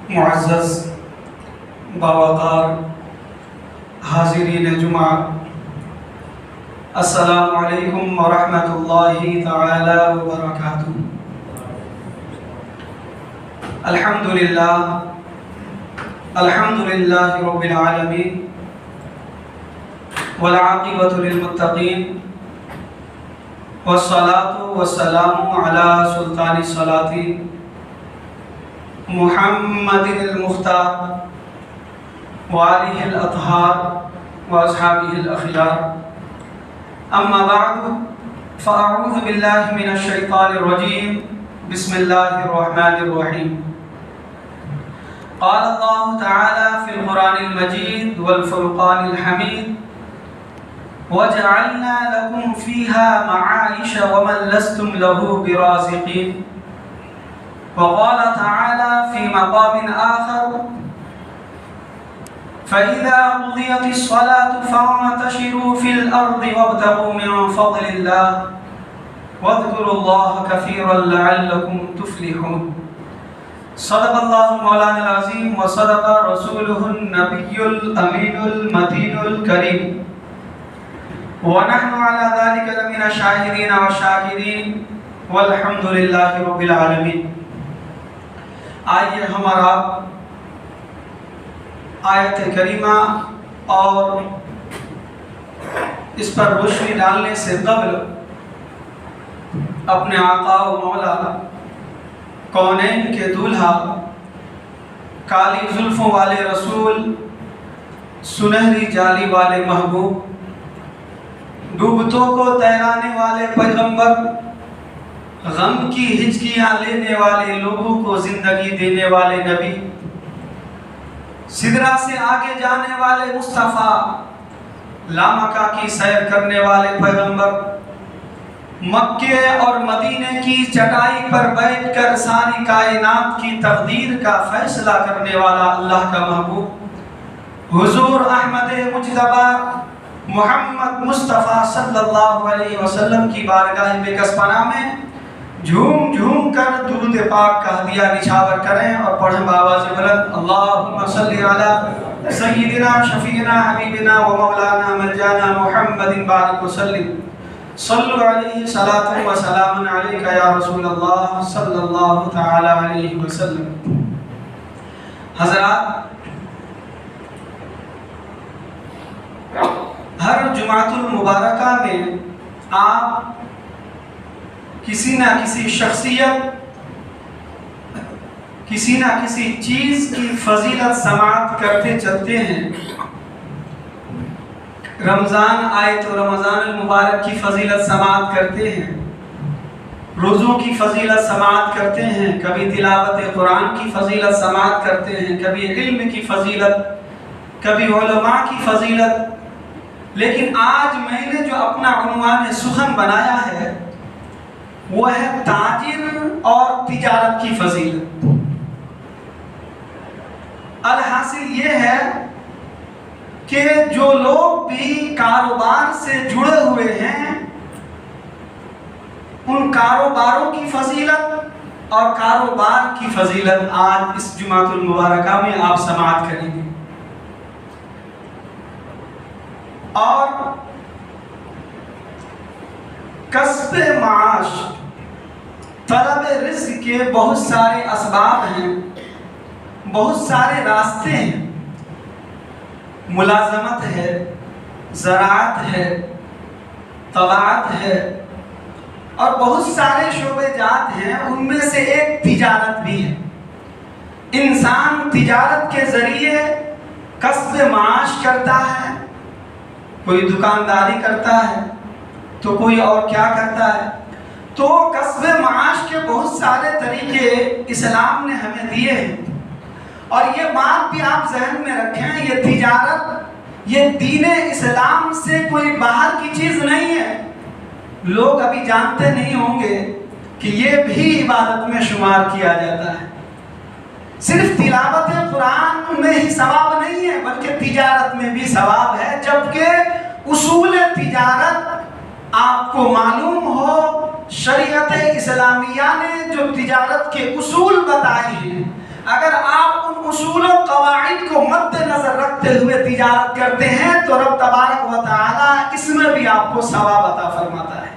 معزز باوقار حاضرین جمعہ، السلام علیکم ورحمۃ اللہ تعالی وبرکاتہ۔ الحمدللہ رب العالمین والعاقبۃ للمتقین والصلاۃ والسلام علی سلطان الصلاطین محمد المختار وآلہ الاطہار واصحابہ الاخیار، اما بعد فاعوذ باللہ من الشیطان الرجیم، بسم اللہ الرحمن الرحیم۔ قال اللہ تعالی فی القرآن المجید والفرقان الحمید، وَجَعَلْنَا لَكُمْ فِيهَا مَعَائِشَ وَمَنْ لَسْتُمْ لَهُ بِرَازِقِينَ۔ وقال تعالى في مقام آخر: فإذا قضيت الصلاة فانتشروا في الأرض وابتغوا من فضل الله واذكروا الله كثيرا لعلكم تفلحون۔ صدق الله مولانا العظيم وصدق رسوله النبي الأمين المتين الكريم، ونحن على ذلك لمن الشاهدين والشاكرين والحمد لله رب العالمين۔ آئیے ہمارا آیت کریمہ اور اس پر روشنی ڈالنے سے قبل اپنے آقا و مولا کونین کے دولہا، کالی زلفوں والے رسول، سنہری جالی والے محبوب، ڈوبتوں کو تیرانے والے پیغمبر، غم کی ہچکیاں لینے والے لوگوں کو زندگی دینے والے نبی، سدرہ سے آگے جانے والے مصطفیٰ، لامکہ کی سیر کرنے والے پیغمبر، مکے اور مدینے کی چٹائی پر بیٹھ کر ساری کائنات کی تقدیر کا فیصلہ کرنے والا اللہ کا محبوب حضور احمد مجتبیٰ محمد مصطفیٰ صلی اللہ علیہ وسلم کی بارگاہ بکس پناہ میں جھوم جھوم کر درود پاک کا ہدیہ نچھاور کریں اور پڑھیں بآواز بلند: اللہم صلی علی سیدنا شفیعنا حبیبنا و مولانا ملجانا محمد بارک وسلم، صلو علیہ صلاۃ و سلام علیکہ یا رسول اللہ صلی اللہ تعالی علیہ وسلم۔ حضرات، ہر جمعۃ المبارکہ میں آپ کسی نہ کسی شخصیت، کسی نہ کسی چیز کی فضیلت سماعت کرتے چلتے ہیں۔ رمضان آئے تو رمضان المبارک کی فضیلت سماعت کرتے ہیں، روزوں کی فضیلت سماعت کرتے ہیں، کبھی تلاوت قرآن کی فضیلت سماعت کرتے ہیں، کبھی علم کی فضیلت، کبھی علماء کی فضیلت۔ لیکن آج میں نے جو اپنا عنوان سخن بنایا ہے وہ ہے تاجر اور تجارت کی فضیلت۔ الحاصل یہ ہے کہ جو لوگ بھی کاروبار سے جڑے ہوئے ہیں ان کاروباروں کی فضیلت اور کاروبار کی فضیلت آج اس جمعۃ المبارکہ میں آپ سماعت کریں گے۔ اور کسب معاش، طلب رزق کے بہت سارے اسباب ہیں، بہت سارے راستے ہیں۔ ملازمت ہے، زراعت ہے، طباعت ہے اور بہت سارے شعبے جات ہیں، ان میں سے ایک تجارت بھی ہے۔ انسان تجارت کے ذریعے کسب معاش کرتا ہے، کوئی دکانداری کرتا ہے تو کوئی اور کیا کرتا ہے۔ تو کسب معاش کے بہت سارے طریقے اسلام نے ہمیں دیے ہیں، اور یہ بات بھی آپ ذہن میں رکھیں، یہ تجارت یہ دین اسلام سے کوئی باہر کی چیز نہیں ہے۔ لوگ ابھی جانتے نہیں ہوں گے کہ یہ بھی عبادت میں شمار کیا جاتا ہے۔ صرف تلاوت قرآن میں ہی ثواب نہیں ہے بلکہ تجارت میں بھی ثواب ہے، جبکہ اصول تجارت آپ کو معلوم ہو، شریعت اسلامیہ نے جو تجارت کے اصول بتائے ہیں، اگر آپ ان اصول و قواعد کو مد نظر رکھتے ہوئے تجارت کرتے ہیں تو رب تبارک و تعالی اس میں بھی آپ کو ثواب عطا فرماتا ہے.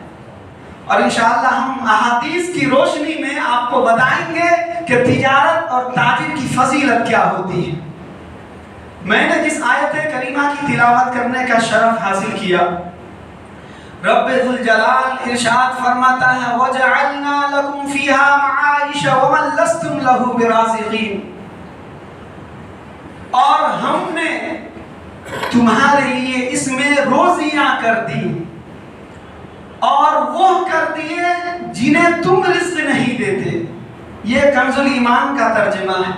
اور انشاءاللہ ہم احادیث کی روشنی میں آپ کو بتائیں گے کہ تجارت اور تاجر کی فضیلت کیا ہوتی ہے. میں نے جس آیت کریمہ کی تلاوت کرنے کا شرف حاصل کیا، رب ذوالجلال ارشاد فرماتا ہے وَجَعَلْنَا لَكُمْ فِيهَا مَعَائِشَ وَمَنْ لَسْتُمْ لَهُ بِرَازِقِينَ، اور ہم نے تمہارے لیے اس میں روزیاں کر دی اور وہ کر دیے جنہیں تم رزق نہیں دیتے. یہ کنز الایمان کا ترجمہ ہے.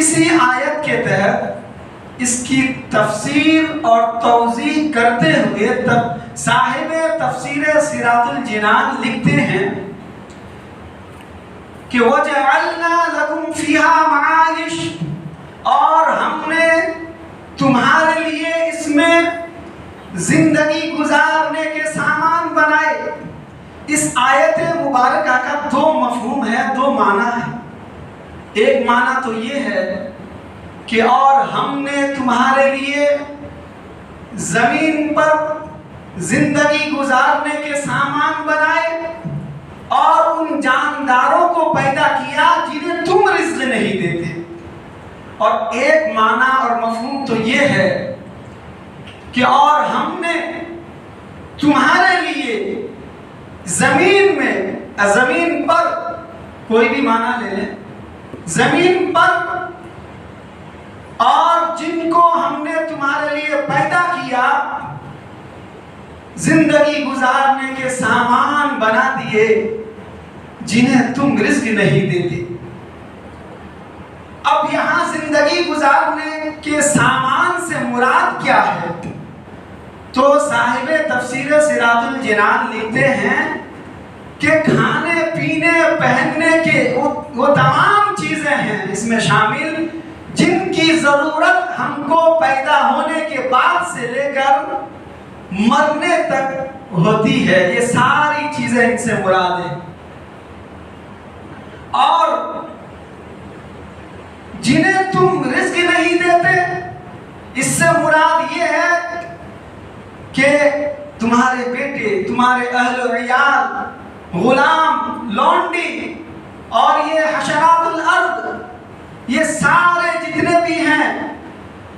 اسی آیت کے تحت اس کی تفسیر اور توضیح کرتے ہوئے صاحب تفسیر سراج الجنان لکھتے ہیں کہ وَجَعَلْنَا لَكُمْ فِيهَا مَعَائِشَ، اور ہم نے تمہارے لیے اس میں زندگی گزارنے کے سامان بنائے. اس آیت مبارکہ کا دو مفہوم ہے، دو معنی ہے. ایک معنی تو یہ ہے کہ اور ہم نے تمہارے لیے زمین پر زندگی گزارنے کے سامان بنائے اور ان جانداروں کو پیدا کیا جنہیں تم رزق نہیں دیتے. اور ایک معنی اور مفہوم تو یہ ہے کہ اور ہم نے تمہارے لیے زمین میں، زمین پر کوئی بھی معنی لے لیں، زمین پر اور جن کو ہم نے تمہارے لیے پیدا کیا زندگی گزارنے کے سامان بنا دیے جنہیں تم رزق نہیں دیتے. اب یہاں زندگی گزارنے کے سامان سے مراد کیا ہے؟ تو صاحب تفسیر سراج الجنان لکھتے ہیں کہ کھانے پینے پہننے کے وہ تمام چیزیں ہیں اس میں شامل جن کی ضرورت ہم کو پیدا ہونے کے بعد سے لے کر مرنے تک ہوتی ہے. یہ ساری چیزیں ان سے مراد ہیں. اور جنہیں تم رزق نہیں دیتے، اس سے مراد یہ ہے کہ تمہارے بیٹے، تمہارے اہل و عیال، غلام، لونڈی اور یہ حشرات الارض، یہ سارے جتنے بھی ہیں،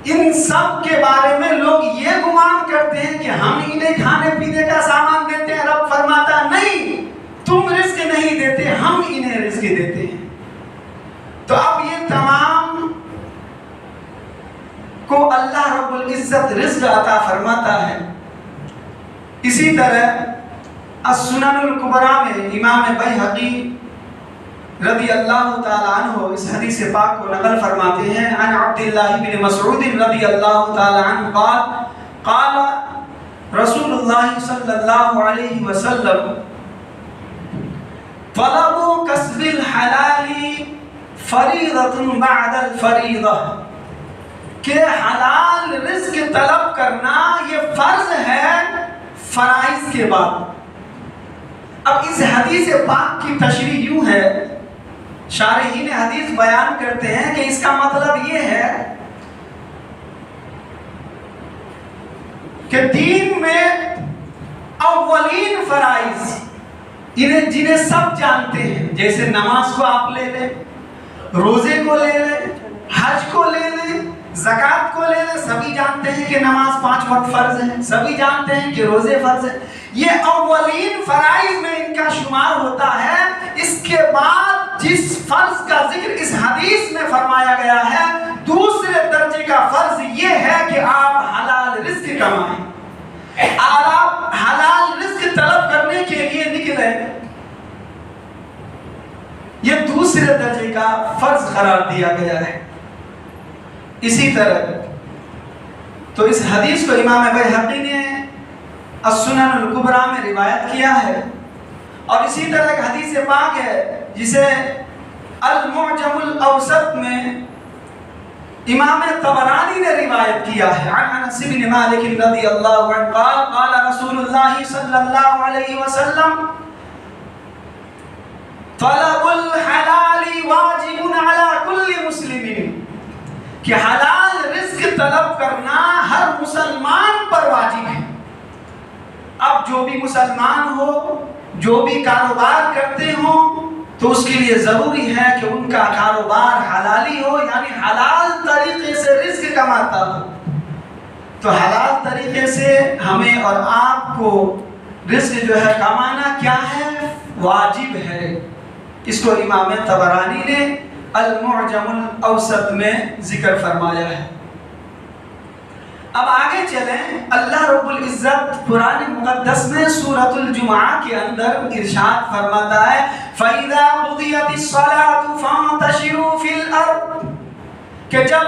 ان سب کے بارے میں لوگ یہ گمان کرتے ہیں کہ ہم انہیں کھانے پینے کا سامان دیتے ہیں. رب فرماتا نہیں، تم رزق نہیں دیتے، ہم انہیں رزق دیتے ہیں. تو اب یہ تمام کو اللہ رب العزت رزق عطا فرماتا ہے. اسی طرح السنن الکبریٰ میں امام بیہقی رضی اللہ تعالی عنہ اس حدیث پاک کو نقل فرماتے ہیں عن عبداللہ بن مسعود رضی اللہ تعالی عنہ قال قال رسول اللہ صلی اللہ علیہ وسلم طلب کسب الحلال فریضۃ بعد الفریضہ، کہ حلال رزق طلب کرنا یہ فرض ہے فرائض کے بعد. اب اس حدیث پاک کی تشریح یوں ہے، شارحین حدیث بیان کرتے ہیں کہ اس کا مطلب یہ ہے کہ دین میں اولین فرائض جنہیں سب جانتے ہیں، جیسے نماز کو آپ لے لیں، روزے کو لے لیں، حج کو لے لیں، زکوٰۃ کو لے لیں، سبھی جانتے ہیں کہ نماز 5 وقت فرض ہے، سبھی جانتے ہیں کہ روزے فرض ہے. یہ اولین فرائض میں ان کا شمار ہوتا ہے. اس کے بعد جس فرض کا ذکر اس حدیث میں فرمایا گیا ہے، دوسرے درجے کا فرض یہ ہے کہ آپ حلال رزق کمائیں. آپ حلال رزق طلب کرنے کے لیے نکلے، یہ دوسرے درجے کا فرض قرار دیا گیا ہے. اسی طرح تو اس حدیث کو امام بیہقی نے السنن الکبریٰ میں روایت کیا ہے. اور اسی طرح ایک حدیث پاک ہے جسے المعجم الاوسط میں امام طبرانی نے روایت کیا ہے عن انس بن مالک رضی اللہ عنہ قال قال رسول اللہ صلی اللہ علیہ وسلم طلب الحلال واجب على كل مسلم کہ حلال رزق طلب کرنا ہر مسلمان پر واجب ہے۔ اب جو بھی مسلمان ہو، جو بھی کاروبار کرتے ہوں، تو اس کے لیے ضروری ہے کہ ان کا کاروبار حلالی ہو، یعنی حلال طریقے سے رزق کماتا ہو۔ تو حلال طریقے سے ہمیں اور آپ کو رزق جو ہے کمانا کیا ہے؟ واجب ہے۔ اس کو امام طبرانی نے المعجم الاوسط میں ذکر فرمایا ہے۔ اب آگے چلیں، اللہ رب العزت قرآن مقدس میں سورۃ الجمعہ کے اندر ارشاد فرماتا ہے فَإِذَا قُضِيَتِ الصَّلَاةُ فَانتَشِرُوا فِي الْأَرْضِ، کہ جب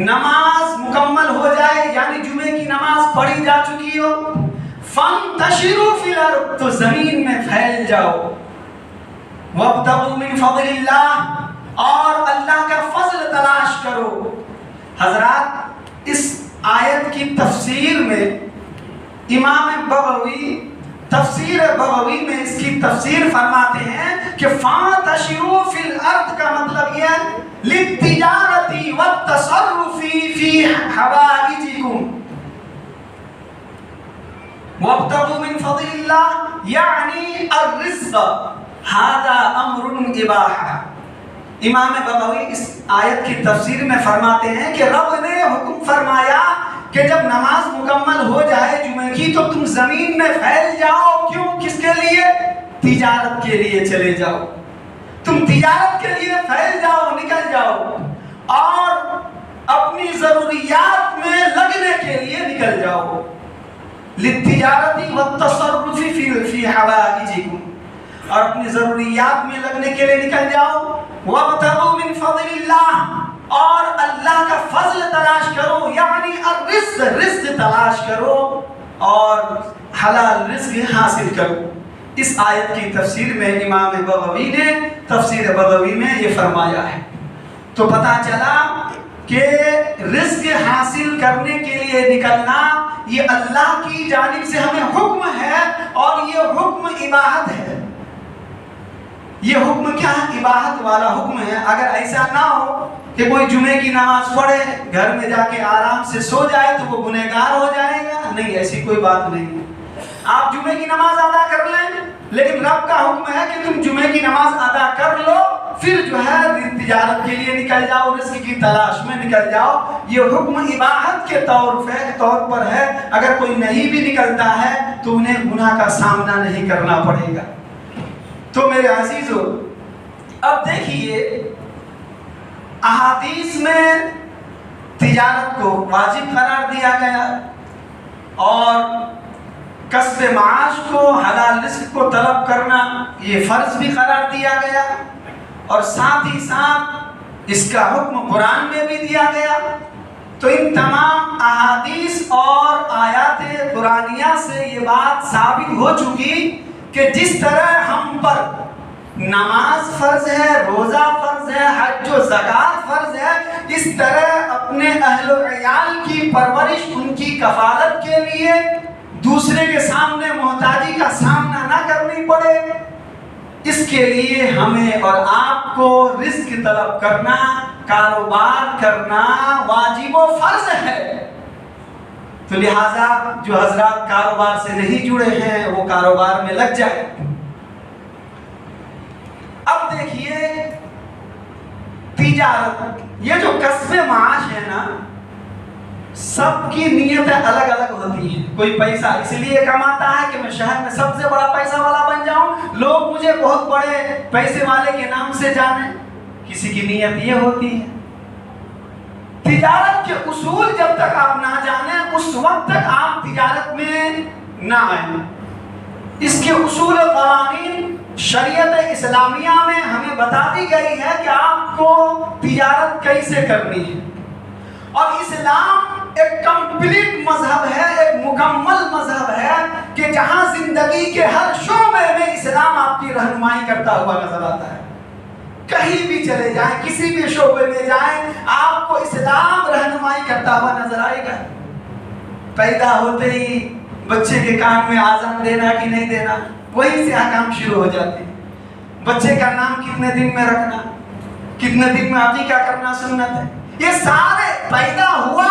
نماز مکمل ہو جائے، یعنی جمعے کی نماز پڑھی جا چکی ہو، فَانتَشِرُوا فِي الْأَرْضِ، تو زمین میں پھیل جاؤ، وَابْتَغُوا مِن فَضْلِ اللَّهِ، اور اللہ کا فضل تلاش کرو۔ حضرات، اس آیت کی تفسیر میں امام بغوی تفسیر بغوی میں اس کی تفسیر فرماتے ہیں کہ فَانتَشِرُوا فِي الْأَرْضِ کا مطلب یہ ہے لِلتِّجَارَةِ وَالتَّصَرُّفِ فِي حَوَائِجِكُمْ وَابْتَغُوا مِن فَضْلِ اللَّهِ، یعنی الرِّزْقَ هَذَا أَمْرٌ إِبَاحَةٌ۔ امام بغوی اس آیت کی تفسیر میں فرماتے ہیں کہ رب نے حکم فرمایا کہ جب نماز مکمل ہو جائے جمعے کی تو تم زمین میں پھیل جاؤ۔ کیوں؟ کس کے لیے؟ تجارت کے لیے چلے جاؤ، تم تجارت کے لیے پھیل جاؤ، نکل جاؤ، اور اپنی ضروریات میں لگنے کے لیے نکل جاؤ۔ للتجارت والتصرف فی حوائجکم، اور اپنی ضروریات میں لگنے کے لیے نکل جاؤ۔ وَابْتَغُوا مِن فَضْلِ اللَّهِ، اور اللہ کا فضل تلاش کرو، یعنی الرزق، رزق تلاش کرو اور حلال رزق حاصل کرو۔ اس آیت کی تفسیر میں امام بغوی نے تفسیر بغوی میں یہ فرمایا ہے۔ تو پتہ چلا کہ رزق حاصل کرنے کے لیے نکلنا یہ اللہ کی جانب سے ہمیں حکم ہے، اور یہ حکم اباحت ہے۔ یہ حکم کیا ہے؟ اباحت والا حکم ہے۔ اگر ایسا نہ ہو کہ کوئی جمعے کی نماز پڑھے، گھر میں جا کے آرام سے سو جائے تو وہ گنہگار ہو جائے گا، نہیں، ایسی کوئی بات نہیں ہے۔ آپ جمعے کی نماز ادا کر لیں، لیکن رب کا حکم ہے کہ تم جمعے کی نماز ادا کر لو، پھر جو ہے تجارت کے لیے نکل جاؤ، رزق کی تلاش میں نکل جاؤ۔ یہ حکم اباحت کے طور پر ہے۔ اگر کوئی نہیں بھی نکلتا ہے تو انہیں گناہ کا سامنا نہیں کرنا پڑے گا۔ تو میرے عزیزو، اب دیکھیے احادیث میں تجارت کو واجب قرار دیا گیا، اور کسب معاش کو، حلال رزق کو طلب کرنا یہ فرض بھی قرار دیا گیا، اور ساتھ ہی ساتھ اس کا حکم قرآن میں بھی دیا گیا۔ تو ان تمام احادیث اور آیات قرآنیہ سے یہ بات ثابت ہو چکی کہ جس طرح ہم پر نماز فرض ہے، روزہ فرض ہے، حج و زکوٰۃ فرض ہے، اس طرح اپنے اہل و عیال کی پرورش، ان کی کفالت کے لیے دوسرے کے سامنے محتاجی کا سامنا نہ کرنی پڑے، اس کے لیے ہمیں اور آپ کو رزق طلب کرنا، کاروبار کرنا واجب و فرض ہے۔ تو لہٰذا جو حضرات کاروبار سے نہیں جڑے ہیں وہ کاروبار میں لگ جائے۔ اب دیکھیے تجارت، یہ جو کسب معاش ہے نا، سب کی نیتیں الگ الگ ہوتی ہیں۔ کوئی پیسہ اس لیے کماتا ہے کہ میں شہر میں سب سے بڑا پیسہ والا بن جاؤں، لوگ مجھے بہت بڑے پیسے والے کے نام سے جانیں۔ کسی کی نیت یہ ہوتی ہے۔ تجارت کے اصول جب تک آپ نہ جانیں اس وقت تک آپ تجارت میں نہ آئیں۔ اس کے اصول و قوانین شریعت اسلامیہ میں ہمیں بتا دی گئی ہے کہ آپ کو تجارت کیسے کرنی ہے، اور اسلام ایک کمپلیٹ مذہب ہے، ایک مکمل مذہب ہے کہ جہاں زندگی کے ہر شعبے میں اسلام آپ کی رہنمائی کرتا ہوا نظر آتا ہے۔ کہیں بھی چلے جائیں، کسی بھی شعبے میں جائیں، آپ کو اسلام رہنمائی کرتا ہوا نظر آئے گا۔ پیدا ہوتے ہی بچے کے کان میں آذان دینا کہ نہیں دینا، وہیں سے احکام شروع ہو جاتے ہیں۔ بچے کا نام کتنے دن میں رکھنا، کتنے دن میں عقیقہ کرنا سنت ہے، یہ سارے پیدا ہوا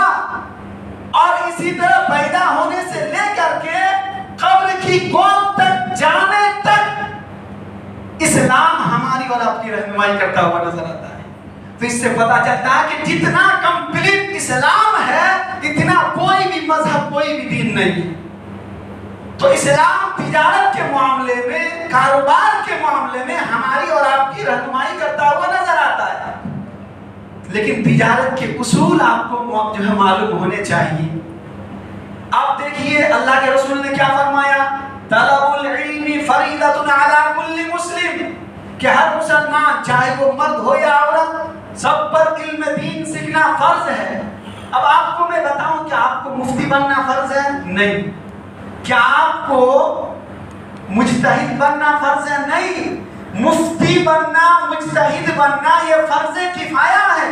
اور اسی طرح پیدا ہونے سے لے کر کے قبر کی گود تک جانے تک اسلام ہماری اور آپ کی رہنمائی کرتا ہوا نظر آتا ہے. تو اس سے پتہ چلتا ہے کہ جتنا کمپلیٹ اسلام ہے اتنا کوئی بھی مذہب کوئی بھی دین نہیں. تو اسلام تجارت کے معاملے میں، کاروبار کے معاملے میں ہماری اور آپ کی رہنمائی کرتا ہوا نظر آتا ہے. لیکن تجارت کے اصول آپ کو جو ہے معلوم ہونے چاہیے. آپ دیکھیے اللہ کے رسول نے کیا فرمایا، طلب العلم فریضۃ علی کل مسلم، کہ ہر مسلمان چاہے وہ مرد ہو یا عورت سب پر علم دین سیکھنا فرض ہے. اب آپ کو میں بتاؤں کہ آپ کو مفتی بننا فرض ہے؟ نہیں. کیا آپ کو مجتہد بننا فرض ہے؟ نہیں. مفتی بننا، مجتہد بننا یہ فرض کفایہ ہے.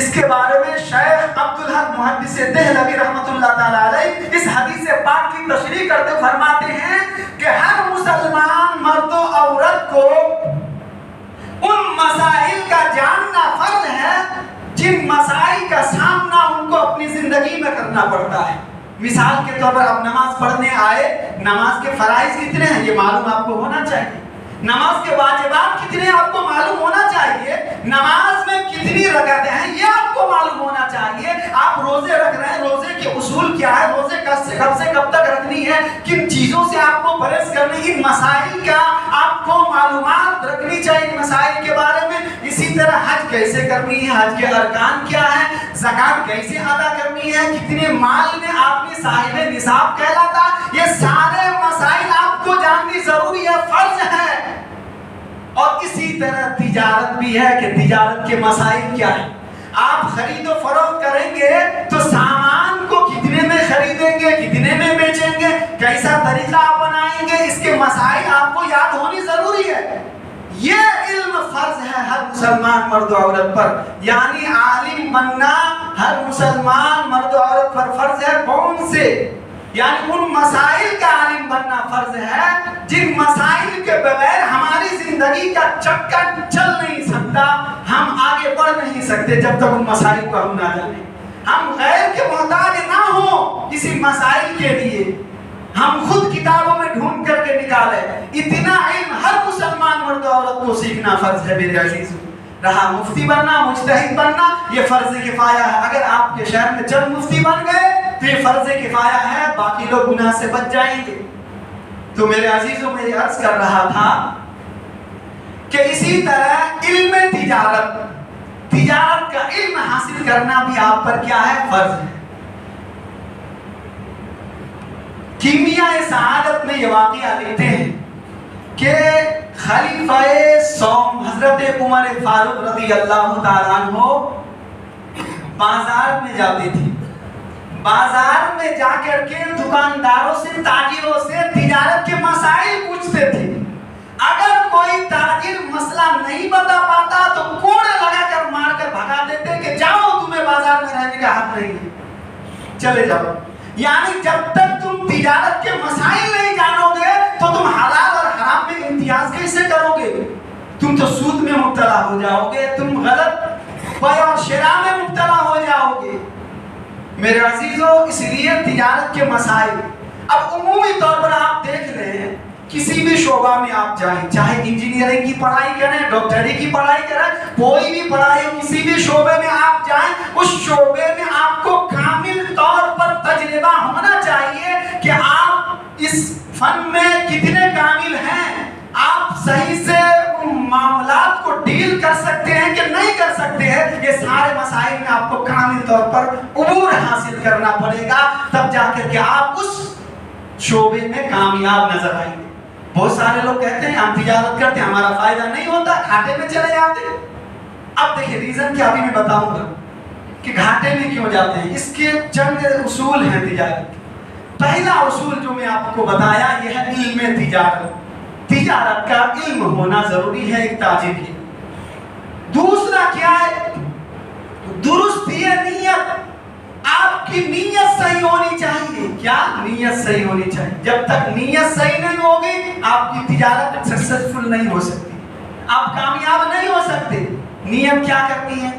اس کے بارے میں شیخ عبدالحق محدث دہلوی رحمۃ اللہ تعالی علیہ اس حدیث پاک کی تشریح کرتے فرماتے ہیں کہ ہر مسلمان مرد و عورت کو ان مسائل کا جاننا فرض ہے جن مسائل کا سامنا ان کو اپنی زندگی میں کرنا پڑتا ہے. مثال کے طور پر آپ نماز پڑھنے آئے، نماز کے فرائض کتنے ہیں یہ معلوم آپ کو ہونا چاہیے. نماز کے واجبات کتنے آپ کو معلوم ہونا چاہیے. نماز میں کتنی رکعتیں ہیں یہ آپ کو معلوم ہونا چاہیے. آپ روزے رکھ رہے ہیں، روزے کے اصول کیا ہے، روزے کب سے کب تک رکھنی ہے، کن چیزوں سے آپ کو پرہیز کرنی، ان مسائل کا آپ کو معلومات رکھنی چاہیے ان مسائل کے بارے میں. اسی طرح حج کیسے کرنی ہے، حج کے ارکان کیا ہیں، زکات کیسے ادا کرنی ہے، کتنے مال میں آدمی صاحب نصاب کہلاتا، یہ سارے مسائل آپ کو جاننی ضروری ہے، فرض ہے. اور اسی طرح تجارت بھی ہے کہ تجارت کے مسائل کیا ہیں. آپ خرید و فروخت کریں گے تو سامان کو کتنے میں خریدیں گے، کتنے میں بیچیں گے، کیسا طریقہ آپ بنائیں گے، اس کے مسائل آپ کو یاد ہونی ضروری ہے. یہ علم فرض ہے ہر مسلمان مرد و عورت پر. یعنی عالم بننا ہر مسلمان مرد و عورت پر فرض ہے. کون سے؟ یعنی ان مسائل کا عالم بننا فرض ہے جن مسائل کے بغیر ہماری زندگی کا چکا چل نہیں سکتا، ہم آگے بڑھ نہیں سکتے جب تک ان مسائل کو ہم نہ جانیں. ہم غیر کے محتاج نہ ہوں کسی مسائل کے لیے، ہم خود کتابوں میں ڈھونڈ کر کے نکالے. اتنا علم ہر مسلمان مرد و عورت کو سیکھنا فرض ہے میرے عزیز. رہا مفتی بننا، مجتہد بننا، یہ فرض کفایہ ہے. اگر آپ کے شہر میں چند مفتی بن گئے تو یہ فرض کفایہ ہے، باقی لوگ گناہ سے بچ جائیں گے. تو میرے عزیزوں میں یہ عرض کر رہا تھا کہ اسی طرح علم تجارت کا علم حاصل کرنا بھی آپ پر کیا ہے، فرض ہے. کیمیائے سعادت میں یہ واقعہ لکھتے ہیں کہ خلیفہ سوم حضرت عمر فاروق رضی اللہ تعالیٰ عنہ بازار میں جاتے تھے. بازار میں جا کر کے دکانداروں سے، تاجروں سے تجارت کے مسائل پوچھتے تھے. اگر کوئی تاجر مسئلہ نہیں بتا پاتا تو کوڑے لگا کر مار کر بھگا دیتے کہ جاؤ، تمہیں بازار میں رہنے کا حق نہیں ہے، چلے جاؤ. یعنی جب تک تم تجارت کے مسائل نہیں جانو گے تو تم حلال اور حرام میں امتیاز کیسے کرو گے؟ تم تو سود میں مبتلا ہو جاؤ گے، تم غلط بیع اور شراء میں مبتلا ہو جاؤ گے. میرے عزیزوں، اس لیے تجارت کے مسائل اب عمومی طور پر آپ دیکھ رہے ہیں، کسی بھی شعبہ میں آپ جائیں، چاہے انجینئرنگ کی پڑھائی کریں، ڈاکٹری کی پڑھائی کریں، کوئی بھی پڑھائی، کسی بھی شعبے میں آپ جائیں، اس شعبے میں آپ کو کامل طور پر تجربہ ہونا چاہیے کہ آپ اس فن میں کتنے کامل ہیں، آپ صحیح سے معاملات کو ڈیل کر سکتے ہیں کہ نہیں کر سکتے ہیں. یہ سارے مسائل میں آپ کو کامل طور پر عبور حاصل کرنا پڑے گا، تب جا کر کے آپ اس شعبے میں کامیاب نظر آئیں گے. بہت سارے لوگ کہتے ہیں ہم تجارت کرتے ہیں ہمارا فائدہ نہیں ہوتا، گھاٹے میں چلے جاتے ہیں. اب دیکھیں ریزن کیا ابھی میں بتاؤں گا کہ گھاٹے میں کیوں جاتے ہیں. اس کے چند اصول ہیں تجارت. پہلا اصول جو میں آپ کو بتایا یہ ہے علم تجارت. تجارت کا علم ہونا ضروری ہے ایک تاجر کے. دوسرا کیا ہے، درست یہ نیت، آپ کی نیت صحیح ہونی چاہیے. کیا؟ نیت صحیح ہونی چاہیے. جب تک نیت صحیح نہیں ہوگی آپ کی تجارت سکسیسفل نہیں ہو سکتی، آپ کامیاب نہیں ہو سکتے. نیت کیا کرنی ہے؟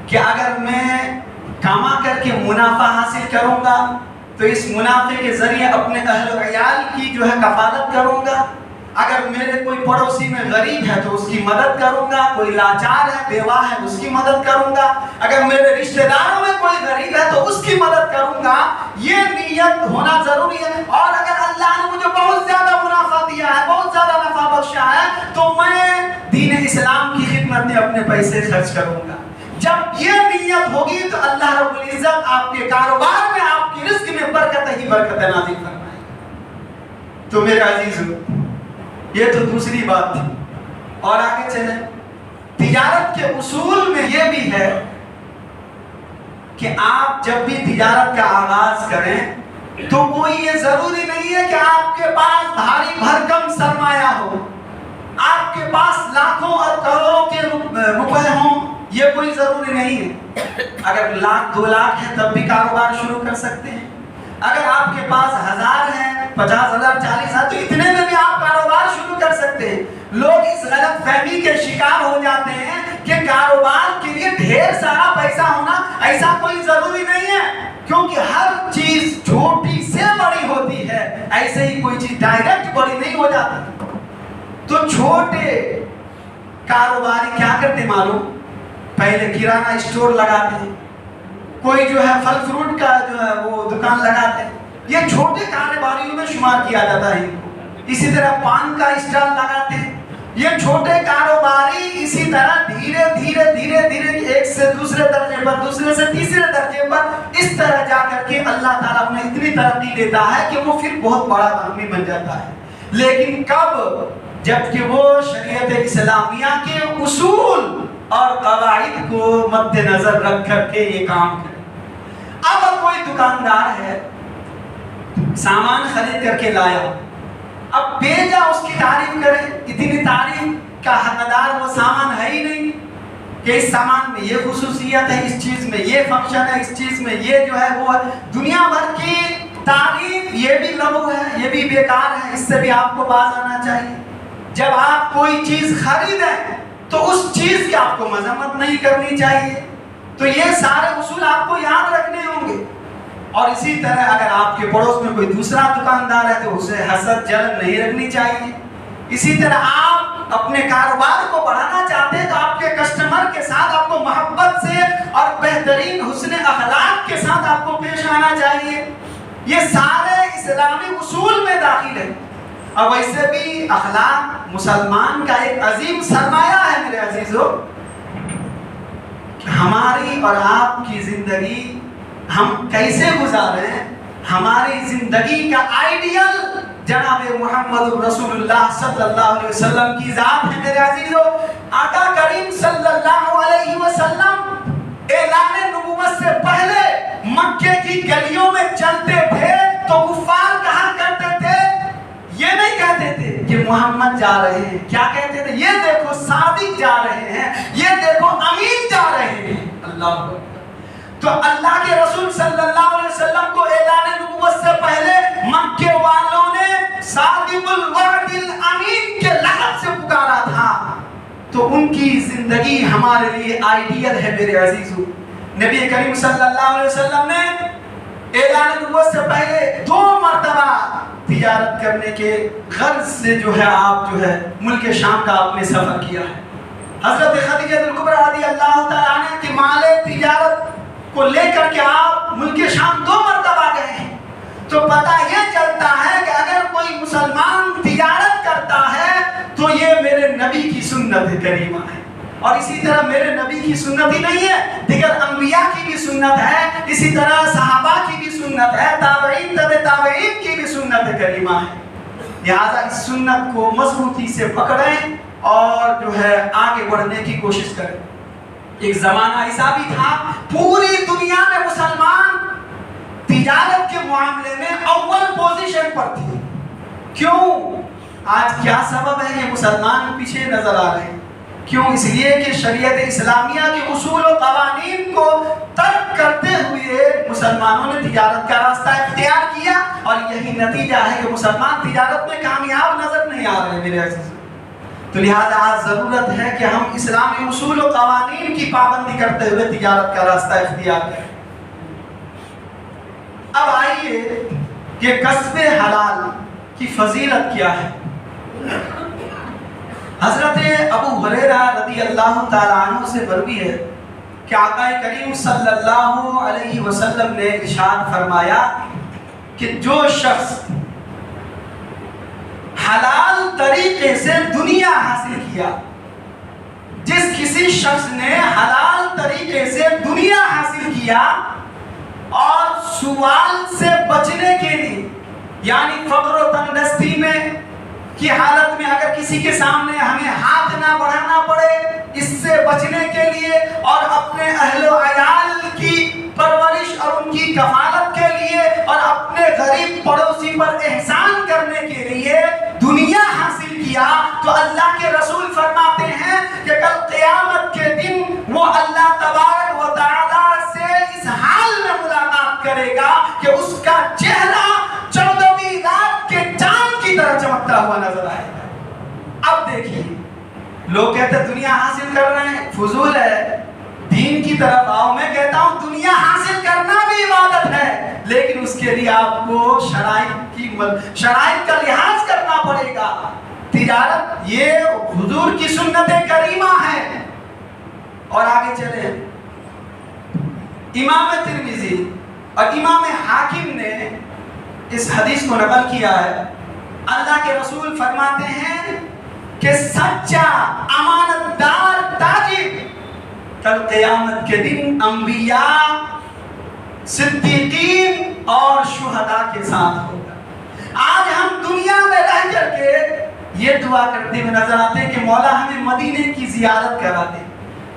کہ اگر میں کما کر کے منافع حاصل کروں گا تو اس منافع کے ذریعے اپنے اہل و عیال کی جو ہے کفالت کروں گا، اگر میرے کوئی پڑوسی میں غریب ہے تو اس کی مدد کروں گا، کوئی لاچار ہے بیوہ ہے اس کی مدد کروں گا، اگر میرے رشتہ داروں میں کوئی غریب ہے تو اس کی مدد کروں گا، یہ نیت ہونا ضروری ہے۔ اور اگر اللہ نے مجھے بہت زیادہ منافع دیا ہے، بہت زیادہ نفع بخشا ہے، تو میں دین اسلام کی خدمت میں اپنے پیسے خرچ کروں گا۔ جب یہ نیت ہوگی تو اللہ رب العزت آپ کے کاروبار میں، آپ کی رزق میں برکت ہی برکت نازل فرمائے گا۔ تو میرے عزیزو، یہ تو دوسری بات تھی، اور آگے چلیں۔ تجارت کے اصول میں یہ بھی ہے کہ آپ جب بھی تجارت کا آغاز کریں تو کوئی یہ ضروری نہیں ہے کہ آپ کے پاس بھاری بھرکم سرمایہ ہو، آپ کے پاس لاکھوں اور کروڑوں کے روپے ہوں، یہ کوئی ضروری نہیں ہے۔ اگر لاکھ 2 لاکھ ہے تب بھی کاروبار شروع کر سکتے ہیں، اگر آپ کے پاس 1000 ہے، 50,000 40,000 تو اتنے میں بھی آپ کاروبار شروع کر سکتے ہیں۔ لوگ اس غلط فہمی کے شکار ہو جاتے ہیں کہ کاروبار کے لیے ڈھیر سارا پیسہ ہونا ایسا کوئی ضروری نہیں ہے، کیونکہ ہر چیز چھوٹی سے بڑی ہوتی ہے، ایسے ہی کوئی چیز ڈائریکٹ بڑی نہیں ہو جاتی۔ تو چھوٹے کاروباری کیا کرتے معلوم؟ پہلے کرانہ اسٹور لگاتے ہیں، کوئی جو ہے پھل فروٹ کا جو ہے وہ دکان لگاتے ہیں، یہ چھوٹے کاروباریوں میں شمار کیا جاتا ہے۔ اسی طرح پان کا اسٹال لگاتے ہیں، یہ چھوٹے کاروباری اسی طرح دھیرے دھیرے ایک سے دوسرے درجے پر، دوسرے سے تیسرے درجے پر، اس طرح جا کر کے اللہ تعالیٰ انہیں اتنی ترقی دیتا ہے کہ وہ پھر بہت بڑا آدمی بن جاتا ہے۔ لیکن کب؟ جبکہ وہ شریعت اسلامیہ کے اصول اور قواعد کو مد نظر رکھ کر کے یہ کام کرے۔ اب کوئی دکاندار ہے، سامان خرید کر کے لایا، اب بیچا، اس کی تعریف کرے، اتنی تعریف کا حقدار وہ سامان ہے ہی نہیں کہ اس سامان میں یہ خصوصیت ہے، اس چیز میں یہ فنکشن ہے، اس چیز میں یہ جو ہے وہ ہے۔ دنیا بھر کی تعریف یہ بھی لغو ہے، یہ بھی بیکار ہے، اس سے بھی آپ کو باز آنا چاہیے۔ جب آپ کوئی چیز خریدیں تو اس چیز کی آپ کو مذمت نہیں کرنی چاہیے۔ تو یہ سارے اصول آپ کو یاد رکھنے ہوں گے۔ اور اسی طرح اگر آپ کے پڑوس میں کوئی دوسرا دکاندار ہے تو اسے حسد جلن نہیں رکھنی چاہیے۔ اسی طرح آپ اپنے کاروبار کو بڑھانا چاہتے ہیں تو آپ کے کسٹمر کے ساتھ آپ کو محبت سے اور بہترین حسن اخلاق کے ساتھ آپ کو پیش آنا چاہیے۔ یہ سارے اسلامی اصول میں داخل ہے۔ اور ویسے بھی اخلاق مسلمان کا ایک عظیم سرمایہ ہے میرے عزیزو۔ ہماری اور آپ کی زندگی ہم کیسے گزاریں، ہماری زندگی کا آئیڈیل جناب محمد رسول اللہ صلی اللہ علیہ وسلم کی ذات ہے میرے عزیزو۔ آقا کریم صلی اللہ علیہ وسلم اعلان نبوت سے پہلے مکے کی گلیوں میں چلتے تھے تو کفار کہا کرتے تھے، یہ نہیں کہتے تھے کہ محمد جا رہے ہیں، کیا کہتے تھے؟ یہ دیکھو صادق جا رہے ہیں، یہ دیکھو امین جا رہے ہیں۔ اللہ تو اللہ کے رسول صلی اللہ علیہ وسلم کو اعلان نبوت سے پہلے مکے والوں نے صادق الوعد الامین کے لقب سے پکارا تھا۔ تو ان کی زندگی ہمارے لیے آئیڈیل ہے میرے عزیزو۔ نبی کریم صلی اللہ علیہ وسلم نے اعلان نبوت سے پہلے 2 مرتبہ تجارت کرنے کے غرض سے جو ہے آپ جو ہے ملک شام کا آپ نے سفر کیا ہے۔ حضرت خدیجہ الکبریٰ رضی اللہ تعالیٰ عنہ کی مال تجارت کو لے کر کے آپ ملک شام 2 مرتبہ گئے ہیں۔ تو پتہ یہ چلتا ہے کہ اگر کوئی مسلمان تجارت کرتا ہے تو یہ میرے نبی کی سنت کریمہ ہے، اور اسی طرح میرے نبی کی سنت ہی نہیں ہے، دیگر انبیاء کی بھی سنت ہے، اسی طرح صحابہ کی بھی سنت ہے، تابعین تبع تابعین کی بھی سنت کریمہ ہے۔ لہذا اس سنت کو مضبوطی سے پکڑیں اور جو ہے آگے بڑھنے کی کوشش کریں۔ ایک زمانہ ایسا بھی تھا پوری دنیا میں مسلمان تجارت کے معاملے میں اول پوزیشن پر تھی۔ کیوں؟ آج کیا سبب ہے کہ مسلمان پیچھے نظر آ رہے ہیں؟ کیوں؟ اس لیے کہ شریعت اسلامیہ کے اصول و قوانین کو ترک کرتے ہوئے مسلمانوں نے تجارت کا راستہ اختیار کیا، اور یہی نتیجہ ہے کہ مسلمان تجارت میں کامیاب نظر نہیں آ رہے میرے عزیز۔ تو لہذا آج ضرورت ہے کہ ہم اسلامی اصول و قوانین کی پابندی کرتے ہوئے تجارت کا راستہ اختیار کریں۔ اب آئیے کہ کسب حلال کی فضیلت کیا ہے۔ حضرت ابو ہریرہ رضی اللہ تعالیٰ عنہ سے مروی ہے کہ آقا کریم صلی اللہ علیہ وسلم نے ارشاد فرمایا کہ جو شخص حلال طریقے سے دنیا حاصل کیا، جس کسی شخص نے حلال طریقے سے دنیا حاصل کیا اور سوال سے بچنے کے لیے، یعنی فقر و تنگدستی میں کی حالت میں اگر کسی کے سامنے ہمیں ہاتھ نہ بڑھانا پڑے، اس سے بچنے کے لیے اور اپنے اہل و عیال کی پرورش اور ان کی کفالت کے لیے اور اپنے غریب پڑوسی پر احسان کرنے کے لیے دنیا حاصل کیا، تو اللہ کے رسول فرماتے ہیں کہ کل قیامت کے دن وہ اللہ تبارک و تعالی سے اس حال میں ملاقات کرے گا کہ اس کا چہرہ 14ویں رات کے چاند کی طرح چمکتا ہوا نظر آئے گا۔ اب دیکھیے، لوگ کہتے ہیں دنیا حاصل کر رہے ہیں، فضول ہے، دین کی طرف آؤ۔ میں کہتا ہوں دنیا حاصل کرنا بھی عبادت ہے، لیکن اس کے لیے آپ کو شرائط کا لحاظ کرنا پڑے گا۔ تجارت یہ حضور کی سنت کریمہ ہے۔ اور آگے چلیں، امام ترمذی اور امام حاکم نے اس حدیث کو نقل کیا ہے۔ اللہ کے رسول فرماتے ہیں کہ سچا امانت دار تاجر کل قیامت کے دن انبیاء، صدیقین اور شہداء کے ساتھ ہوگا۔ آج ہم دنیا میں رہ کر کے یہ دعا کرتے ہوئے نظر آتے ہیں کہ مولا ہمیں مدینے کی زیارت کرا دے،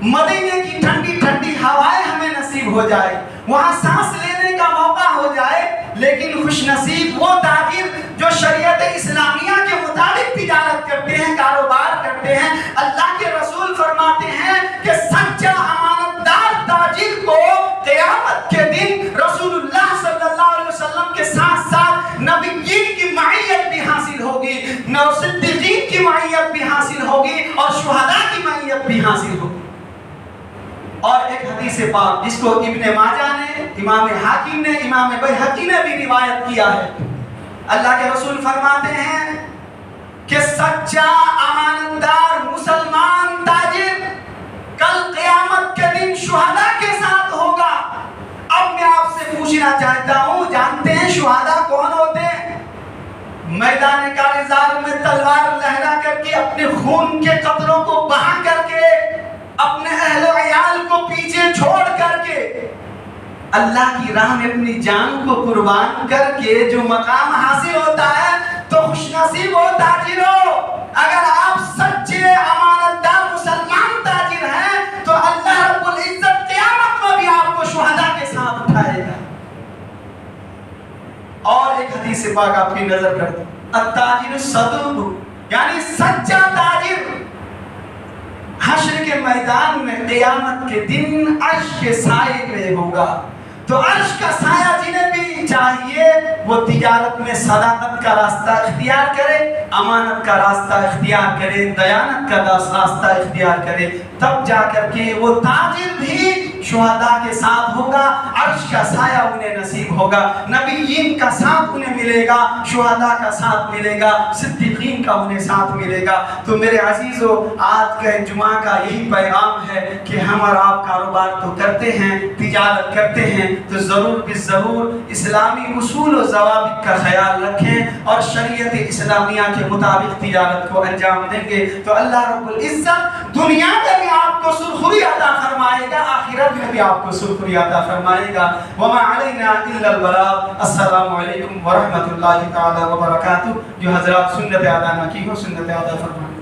مدینے کی ٹھنڈی ٹھنڈی ہوائیں ہمیں نصیب ہو جائے، وہاں سانس لینے کا موقع ہو جائے۔ لیکن خوش نصیب وہ تاجر جو شریعت اسلامیہ کے مطابق تجارت کرتے ہیں، کاروبار کرتے ہیں۔ اللہ کے رسول فرماتے ہیں کہ سچا امانت دار تاجر کو قیامت کے دن رسول اللہ صلی اللہ علیہ وسلم کے ساتھ ساتھ نبیین کی معیت بھی حاصل ہوگی، صدیقین کی معیت بھی حاصل ہوگی اور شہداء کی معیت بھی حاصل ہوگی۔ اور ایک حدیث پاک جس کو ابن ماجہ نے، امام حاکم نے، امام بیہقی نے بھی روایت کیا ہے، اللہ کے رسول فرماتے ہیں کہ سچا امانتدار مسلمان تاجر کل قیامت کے دن شہداء کے ساتھ ہوگا۔ اب میں آپ سے پوچھنا چاہتا ہوں، جانتے ہیں شہداء کون ہوتے ہیں؟ میدان کارزار میں تلوار لہرا کر کے، اپنے خون کے قطروں کو بہا کر کے، اپنے اہل و عیال کو پیچھے چھوڑ کر کے، اللہ کی راہ میں اپنی جان کو قربان کر کے جو مقام حاصل ہوتا ہے، تو خوش نصیب ہو تاجروں۔ اگر آپ سچے امانتدار مسلمان تاجر ہیں تو اللہ رب العزت قیامت میں بھی آپ کو شہداء کے ساتھ اٹھائے گا۔ اور ایک حدیث پاک آپ کی نظر کر دوں، التاجر الصدوق، یعنی سچا تاجر حشر کے میدان میں قیامت کے دن عرش کے سائے میں ہوگا۔ تو عرش کا سایہ جنہیں بھی چاہیے وہ تجارت میں صداقت کا راستہ اختیار کرے، امانت کا راستہ اختیار کرے، دیانت کا راستہ اختیار کرے، تب جا کر کے وہ تاجر بھی شہداء کے ساتھ ہوگا، عرش کا سایہ انہیں نصیب ہوگا، نبیین کا ساتھ انہیں ملے گا، شہداء کا ساتھ ملے گا، صدیقین کا انہیں ساتھ ملے گا۔ تو میرے عزیزو، آج کا جمعہ کا یہی پیغام ہے کہ ہم اور آپ کاروبار تو کرتے ہیں، تجارت کرتے ہیں، تو ضرور ضرور اسلامی اصول و ضوابط کا خیال رکھیں اور شریعت اسلامیہ کے مطابق تجارت کو انجام دیں گے تو اللہ رب العزت دنیا میں بھی آپ کو سرخری عطا فرمائے گا، آخرت میں بھی آپ کو سرخری عطا فرمائے گا۔ وما علینا الا البلاغ۔ السلام علیکم ورحمۃ اللہ تعالی وبرکاتہ۔ جو حضرات سنت ادا نہ کی ہو، سنت ادا فرمائیں۔